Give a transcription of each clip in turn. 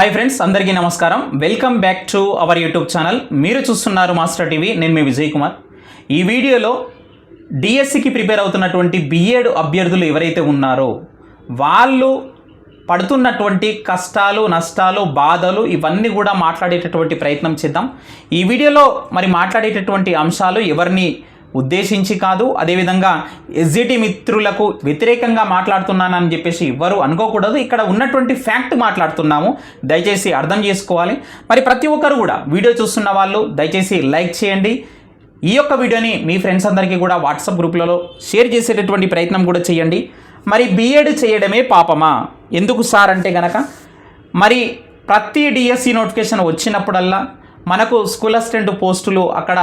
Hi friends, అందరికీ నమస్కారం. Welcome back to our YouTube channel. మీరు చూస్తున్నారు మాస్టర్ టీవీ. నేను మీ విజయ్ కుమార్. ఈ వీడియోలో డిఎస్సికి ప్రిపేర్ అవుతున్నటువంటి బిఎడ్ అభ్యర్థులు ఎవరైతే ఉన్నారో వాళ్ళు పడుతున్నటువంటి కష్టాలు, నష్టాలు, బాధలు ఇవన్నీ కూడా మాట్లాడేటటువంటి ప్రయత్నం చేద్దాం. ఈ వీడియోలో మాట్లాడేటటువంటి అంశాలు ఎవరిని ఉద్దేశించి కాదు, అదేవిధంగా ఎస్జిటి మిత్రులకు వ్యతిరేకంగా మాట్లాడుతున్నానని చెప్పేసి ఎవ్వరూ అనుకోకూడదు. ఇక్కడ ఉన్నటువంటి ఫ్యాక్ట్ మాట్లాడుతున్నాము, దయచేసి అర్థం చేసుకోవాలి. ప్రతి ఒక్కరు కూడా వీడియో చూస్తున్న వాళ్ళు దయచేసి లైక్ చేయండి. ఈ యొక్క వీడియోని మీ ఫ్రెండ్స్ అందరికీ కూడా వాట్సాప్ గ్రూప్లలో షేర్ చేసేటటువంటి ప్రయత్నం కూడా చేయండి. బిఎడ్ చేయడమే పాపమా? ఎందుకు సార్ అంటే గనక ప్రతి డిఎస్సి నోటిఫికేషన్ వచ్చినప్పుడల్లా మనకు స్కూల్ అసిస్టెంట్ పోస్టులు అక్కడ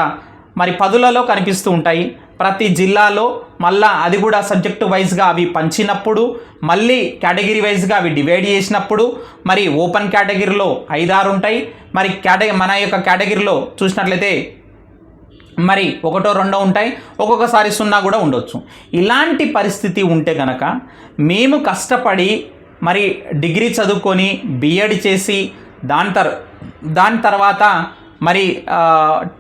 పదులలో కనిపిస్తూ ఉంటాయి. ప్రతి జిల్లాలో మళ్ళా అది కూడా సబ్జెక్టు వైజ్గా అవి పంచినప్పుడు, మళ్ళీ కేటగిరీ వైజ్గా అవి డివైడ్ చేసినప్పుడు ఓపెన్ కేటగిరీలో 5-6 ఉంటాయి. మన యొక్క కేటగిరీలో చూసినట్లయితే ఒకటో రెండో ఉంటాయి, ఒక్కొక్కసారి 0 కూడా ఉండొచ్చు. ఇలాంటి పరిస్థితి ఉంటే కనుక మేము కష్టపడి డిగ్రీ చదువుకొని బిఎడ్ చేసి దాని తర్వాత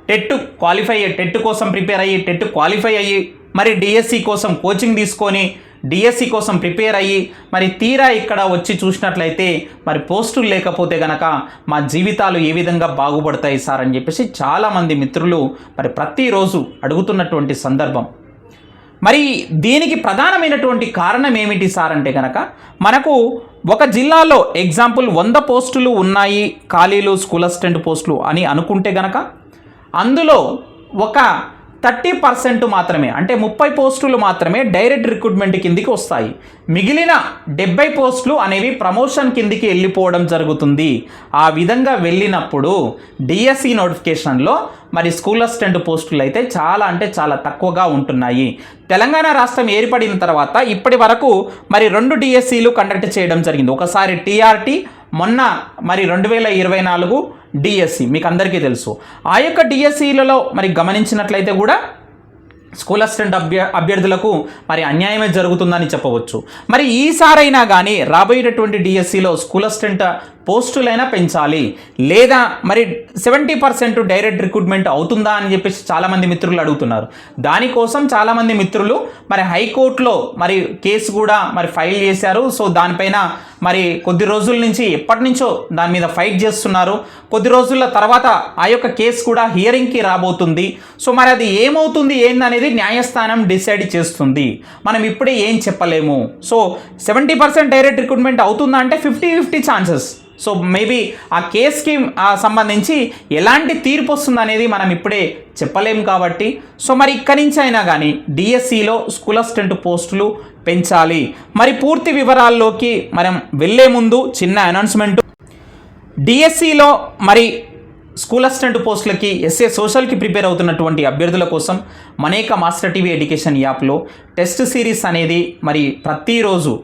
టెట్ కోసం ప్రిపేర్ అయ్యి టెట్ క్వాలిఫై అయ్యి డిఎస్సి కోసం కోచింగ్ తీసుకొని డిఎస్సి కోసం ప్రిపేర్ అయ్యి తీరా ఇక్కడ వచ్చి చూసినట్లయితే పోస్టులు లేకపోతే గనక మా జీవితాలు ఏ విధంగా బాగుపడతాయి సార్ అని చెప్పేసి చాలామంది మిత్రులు ప్రతిరోజు అడుగుతున్నటువంటి సందర్భం. దీనికి ప్రధానమైనటువంటి కారణం ఏమిటి సార్ అంటే కనుక మనకు ఒక జిల్లాలో ఎగ్జాంపుల్ 100 పోస్టులు ఉన్నాయి ఖాళీలు స్కూల్ అసిస్టెంట్ పోస్టులు అని అనుకుంటే గనక అందులో ఒక 30% మాత్రమే, అంటే 30 పోస్టులు మాత్రమే డైరెక్ట్ రిక్రూట్మెంట్ కిందికి వస్తాయి. మిగిలిన 70 పోస్టులు అనేవి ప్రమోషన్ కిందికి వెళ్ళిపోవడం జరుగుతుంది. ఆ విధంగా వెళ్ళినప్పుడు డిఎస్సి నోటిఫికేషన్లో స్కూల్ అసిస్టెంట్ పోస్టులు అయితే చాలా అంటే చాలా తక్కువగా ఉంటున్నాయి. తెలంగాణ రాష్ట్రం ఏర్పడిన తర్వాత ఇప్పటి వరకు 2 డిఎస్సీలు కండక్ట్ చేయడం జరిగింది. ఒకసారి టీఆర్టీ, మొన్న 2024 డిఎస్సి మీకు అందరికీ తెలుసు. ఆ యొక్క డిఎస్సిలలో గమనించినట్లయితే కూడా స్కూల్ అసిస్టెంట్ అభ్యర్థులకు అన్యాయమే జరుగుతుందని చెప్పవచ్చు. ఈసారైనా కానీ రాబోయేటటువంటి డిఎస్సిలో స్కూల్ అసిస్టెంట్ పోస్టులైనా పెంచాలి, లేదా 70% డైరెక్ట్ రిక్రూట్మెంట్ అవుతుందా అని చెప్పేసి చాలామంది మిత్రులు అడుగుతున్నారు. దానికోసం చాలామంది మిత్రులు హైకోర్టులో కేసు కూడా ఫైల్ చేశారు. సో దానిపైన కొద్ది రోజుల నుంచి ఎప్పటి నుంచో దాని మీద ఫైట్ చేస్తున్నారు. కొద్ది రోజుల తర్వాత ఆ యొక్క కేసు కూడా హియరింగ్కి రాబోతుంది. సో అది ఏమవుతుంది ఏందనేది న్యాయస్థానం డిసైడ్ చేస్తుంది. మనం ఇప్పుడే ఏం చెప్పలేము. సో 70% డైరెక్ట్ రిక్రూట్మెంట్ అవుతుందా అంటే 50-50 ఛాన్సెస్. సో మేబీ ఆ కేసుకి సంబంధించి ఎలాంటి తీర్పు వస్తుంది అనేది మనం ఇప్పుడే చెప్పలేము. కాబట్టి సో ఇక్కడి నుంచి అయినా కానీ డిఎస్సిలో స్కూల్ అసిస్టెంట్ పోస్టులు పెంచాలి. పూర్తి వివరాల్లోకి మనం వెళ్ళే ముందు చిన్న అనౌన్స్మెంట్. డిఎస్సిలో స్కూల్ అసిస్టెంట్ పోస్టులకి ఎస్ఏ సోషల్కి ప్రిపేర్ అవుతున్నటువంటి అభ్యర్థుల కోసం మనేక మాస్టర్ టీవీ ఎడ్యుకేషన్ యాప్లో టెస్ట్ సిరీస్ అనేది ప్రతిరోజు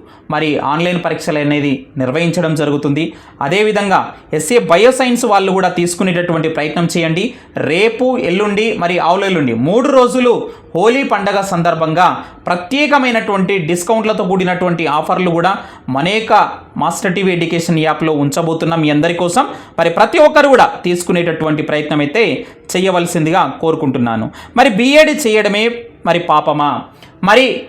ఆన్లైన్ పరీక్షలు అనేది నిర్వహించడం జరుగుతుంది. అదేవిధంగా ఎస్ఏ బయోసైన్స్ వాళ్ళు కూడా తీసుకునేటటువంటి ప్రయత్నం చేయండి. రేపు, ఎల్లుండి ఆవులెల్లుండి 3 రోజులు హోలీ పండగ సందర్భంగా ప్రత్యేకమైనటువంటి డిస్కౌంట్లతో కూడినటువంటి ఆఫర్లు కూడా మనేక మాస్టర్ టీవీ ఎడ్యుకేషన్ యాప్లో ఉంచబోతున్నాం మీ అందరి కోసం. ప్రతి ఒక్కరు కూడా తీసుకునేటటువంటి ప్రయత్నం అయితే చేయవలసిందిగా కోరుకుంటున్నాను. బిఎడ్ చేయడమే పాపమా?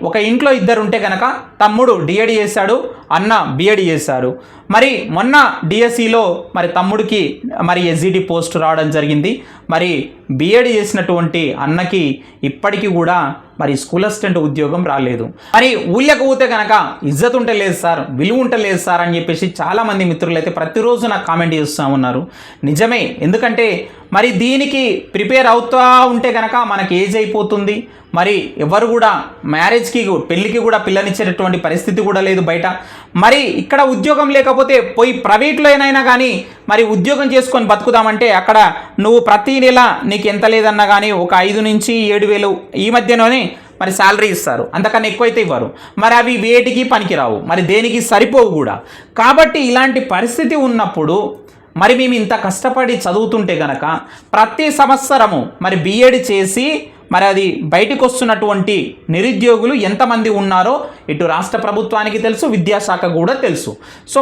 ఒక ఇంట్లో 2 ఉంటే కనుక తమ్ముడు డిఎడ్ చేశాడు, అన్న బిఎడ్ చేశారు. మొన్న డిఎస్సిలో తమ్ముడికి ఎస్జిటి పోస్ట్ రావడం జరిగింది. బిఎడ్ చేసినటువంటి అన్నకి ఇప్పటికీ కూడా స్కూల్ అసిస్టెంట్ ఉద్యోగం రాలేదు. ఊళ్ళకు పోతే కనుక ఇజ్జత్ ఉంటలేదు సార్, విలువ ఉంటలేదు సార్ అని చెప్పేసి చాలామంది మిత్రులు అయితే ప్రతిరోజు నాకు కామెంట్ చేస్తూ ఉన్నారు. నిజమే, ఎందుకంటే దీనికి ప్రిపేర్ అవుతూ ఉంటే కనుక మనకి ఏజ్ అయిపోతుంది. ఎవరు కూడా మ్యారేజ్కి, పెళ్ళికి కూడా పిల్లనిచ్చేటటువంటి పరిస్థితి కూడా లేదు బయట. ఇక్కడ ఉద్యోగం లేకపోతే పోయి ప్రైవేట్లో అయినా కానీ ఉద్యోగం చేసుకొని బతుకుదామంటే అక్కడ నువ్వు ప్రతి నెల నీకు ఎంత లేదన్నా కానీ ఒక 5 నుంచి 7,000 ఈ మధ్యలోనే శాలరీ ఇస్తారు. అంతకన్నా ఎక్కువైతే ఇవ్వరు. అవి వేటికి పనికిరావు, దేనికి సరిపోవు కూడా. కాబట్టి ఇలాంటి పరిస్థితి ఉన్నప్పుడు మేము ఇంత కష్టపడి చదువుతుంటే గనక ప్రతి సంవత్సరము బిఎడ్ చేసి అది బయటకు వస్తున్నటువంటి నిరుద్యోగులు ఎంతమంది ఉన్నారో ఇటు రాష్ట్ర ప్రభుత్వానికి తెలుసు, విద్యాశాఖ కూడా తెలుసు. సో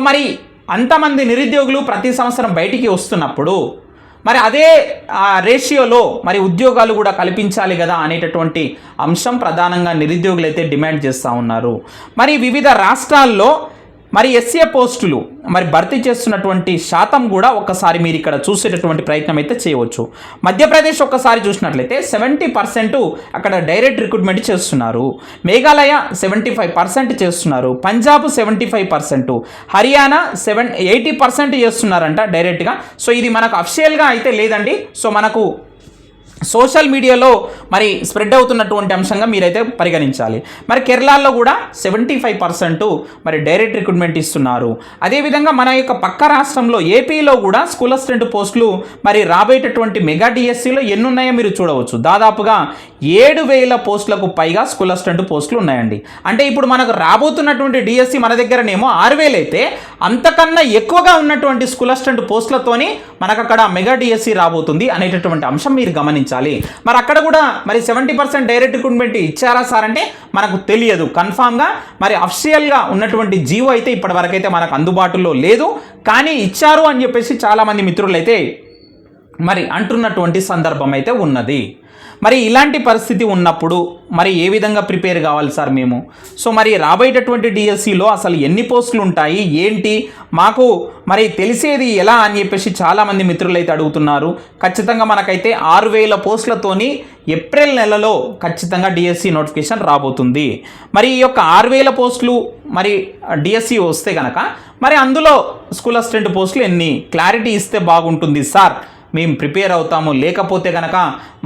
అంతమంది నిరుద్యోగులు ప్రతి సంవత్సరం బయటికి వస్తున్నప్పుడు మరి అదే రేషియోలో మరి ఉద్యోగాలు కూడా కల్పించాలి కదా అనేటటువంటి అంశం ప్రధానంగా నిరుద్యోగులు అయితే డిమాండ్ చేస్తూ ఉన్నారు. మరి వివిధ రాష్ట్రాల్లో మరి ఎస్ఏ పోస్టులు మరి భర్తీ చేస్తున్నటువంటి శాతం కూడా ఒక్కసారి మీరు ఇక్కడ చూసేటటువంటి ప్రయత్నం అయితే చేయవచ్చు. మధ్యప్రదేశ్ ఒక్కసారి చూసినట్లయితే 70% అక్కడ డైరెక్ట్ రిక్రూట్మెంట్ చేస్తున్నారు. మేఘాలయ 75% చేస్తున్నారు. పంజాబ్ 75%, హర్యానా 80% చేస్తున్నారంట డైరెక్ట్గా. సో ఇది మనకు అఫిషియల్గా అయితే లేదండి. సో మనకు సోషల్ మీడియాలో మరి స్ప్రెడ్ అవుతున్నటువంటి అంశంగా మీరైతే పరిగణించాలి. మరి కేరళలో కూడా 75% మరి డైరెక్ట్ రిక్రూట్మెంట్ ఇస్తున్నారు. అదేవిధంగా మన యొక్క పక్క రాష్ట్రంలో ఏపీలో కూడా స్కూల్ అసిస్టెంట్ పోస్టులు మరి రాబోయేటటువంటి మెగా డిఎస్సిలో ఎన్ని ఉన్నాయో మీరు చూడవచ్చు. దాదాపుగా 7,000 పోస్టులకు పైగా స్కూల్ అసిస్టెంట్ పోస్టులు ఉన్నాయండి. అంటే ఇప్పుడు మనకు రాబోతున్నటువంటి డిఎస్సి మన దగ్గరనేమో 6,000 అయితే అంతకన్నా ఎక్కువగా ఉన్నటువంటి స్కూల్ అసిస్టెంట్ పోస్టులతోని మనకు అక్కడ మెగా డిఎస్సి రాబోతుంది అనేటటువంటి అంశం మీరు గమనించాలి. మరి అక్కడ కూడా మరి 70% డైరెక్ట్ రిక్రూట్మెంట్ ఇచ్చారా సార్ అంటే మనకు తెలియదు కన్ఫామ్గా. మరి అఫిషియల్గా ఉన్నటువంటి జీవో అయితే ఇప్పటి వరకైతే మనకు అందుబాటులో లేదు, కానీ ఇచ్చారు అని చెప్పేసి చాలామంది మిత్రులు అయితే మరి అంటున్నటువంటి సందర్భం అయితే ఉన్నది. మరి ఇలాంటి పరిస్థితి ఉన్నప్పుడు మరి ఏ విధంగా ప్రిపేర్ కావాలి సార్ మేము? సో మరి రాబోయేటటువంటి డిఎస్సిలో అసలు ఎన్ని పోస్టులు ఉంటాయి ఏంటి మాకు మరి తెలిసేది ఎలా అని చెప్పేసి చాలామంది మిత్రులు అయితే అడుగుతున్నారు. ఖచ్చితంగా మనకైతే 6,000 పోస్టులతోని ఏప్రిల్ నెలలో ఖచ్చితంగా డిఎస్సి నోటిఫికేషన్ రాబోతుంది. మరి ఈ యొక్క 6,000 పోస్టులు మరి డిఎస్సి వస్తే కనుక మరి అందులో స్కూల్ అసిస్టెంట్ పోస్టులు ఎన్ని క్లారిటీ ఇస్తే బాగుంటుంది సార్, మేము ప్రిపేర్ అవుతాము. లేకపోతే కనుక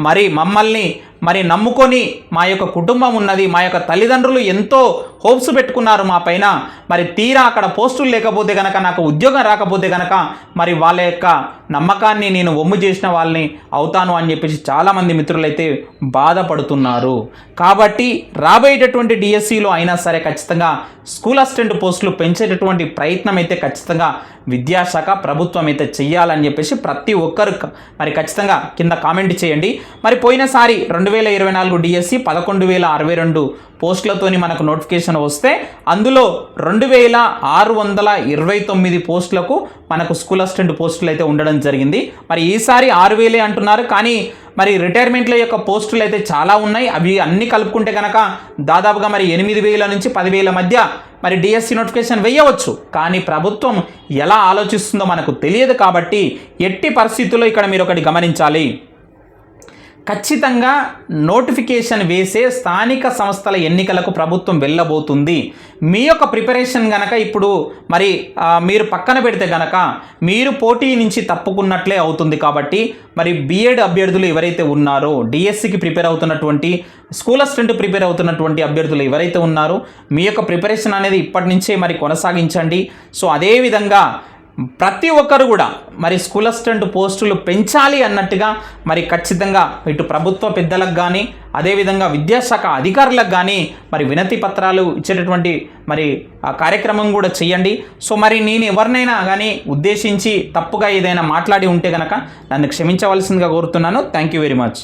మరి మమ్మల్ని మరి నమ్ముకొని మా యొక్క కుటుంబం ఉన్నది, మా యొక్క తల్లిదండ్రులు ఎంతో హోప్స్ పెట్టుకున్నారు మా పైన, మరి తీరా అక్కడ పోస్టులు లేకపోతే కనుక నాకు ఉద్యోగం రాకపోతే కనుక మరి వాళ్ళ యొక్క నమ్మకాన్ని నేను వమ్ము చేసిన వాళ్ళని అవుతాను అని చెప్పేసి చాలామంది మిత్రులు అయితే బాధపడుతున్నారు. కాబట్టి రాబోయేటటువంటి డిఎస్సిలో అయినా సరే ఖచ్చితంగా స్కూల్ అసిస్టెంట్ పోస్టులు పెంచేటటువంటి ప్రయత్నం అయితే ఖచ్చితంగా విద్యాశాఖ ప్రభుత్వం అయితే చెయ్యాలని చెప్పేసి ప్రతి ఒక్కరు మరి ఖచ్చితంగా కింద కామెంట్ చేయండి. మరి పోయినసారి 2024 డిఎస్సి 11,062 పోస్టులతోని మనకు నోటిఫికేషన్ వస్తే అందులో 2,629 పోస్టులకు మనకు స్కూల్ అసిస్టెంట్ పోస్టులు అయితే ఉండడం జరిగింది. మరి ఈసారి 6,000 అంటున్నారు, కానీ మరి రిటైర్మెంట్ల యొక్క పోస్టులు అయితే చాలా ఉన్నాయి. అవి అన్ని కలుపుకుంటే కనుక దాదాపుగా మరి 8,000 నుంచి 10,000 మధ్య మరి డిఎస్సి నోటిఫికేషన్ వేయవచ్చు. కానీ ప్రభుత్వం ఎలా ఆలోచిస్తుందో మనకు తెలియదు. కాబట్టి ఎట్టి పరిస్థితుల్లో ఇక్కడ మీరు ఒకటి గమనించాలి, ఖచ్చితంగా నోటిఫికేషన్ వేసే స్థానిక సంస్థల ఎన్నికలకు ప్రభుత్వం వెళ్ళబోతుంది. మీ యొక్క ప్రిపరేషన్ గనక ఇప్పుడు మరి మీరు పక్కన పెడితే గనక మీరు పోటీ నుంచి తప్పుకున్నట్లే అవుతుంది. కాబట్టి మరి బీఎడ్ అభ్యర్థులు ఎవరైతే ఉన్నారో, డిఎస్సికి ప్రిపేర్ అవుతున్నటువంటి స్కూల్ అసిస్టెంట్ ప్రిపేర్ అవుతున్నటువంటి అభ్యర్థులు ఎవరైతే ఉన్నారో మీ యొక్క ప్రిపరేషన్ అనేది ఇప్పటి నుంచే మరి కొనసాగించండి. సో అదేవిధంగా ప్రతి ఒక్కరు కూడా మరి స్కూల్ అసిస్టెంట్ పోస్టులు పెంచాలి అన్నట్టుగా మరి ఖచ్చితంగా ఇటు ప్రభుత్వ పెద్దలకు కానీ అదేవిధంగా విద్యాశాఖ అధికారులకు కానీ మరి వినతి పత్రాలు ఇచ్చేటటువంటి మరి కార్యక్రమం కూడా చేయండి. సో మరి నేను ఎవరినైనా కానీ ఉద్దేశించి తప్పుగా ఏదైనా మాట్లాడి ఉంటే కనుక నన్ను క్షమించవలసిందిగా కోరుతున్నాను. Thank you very much.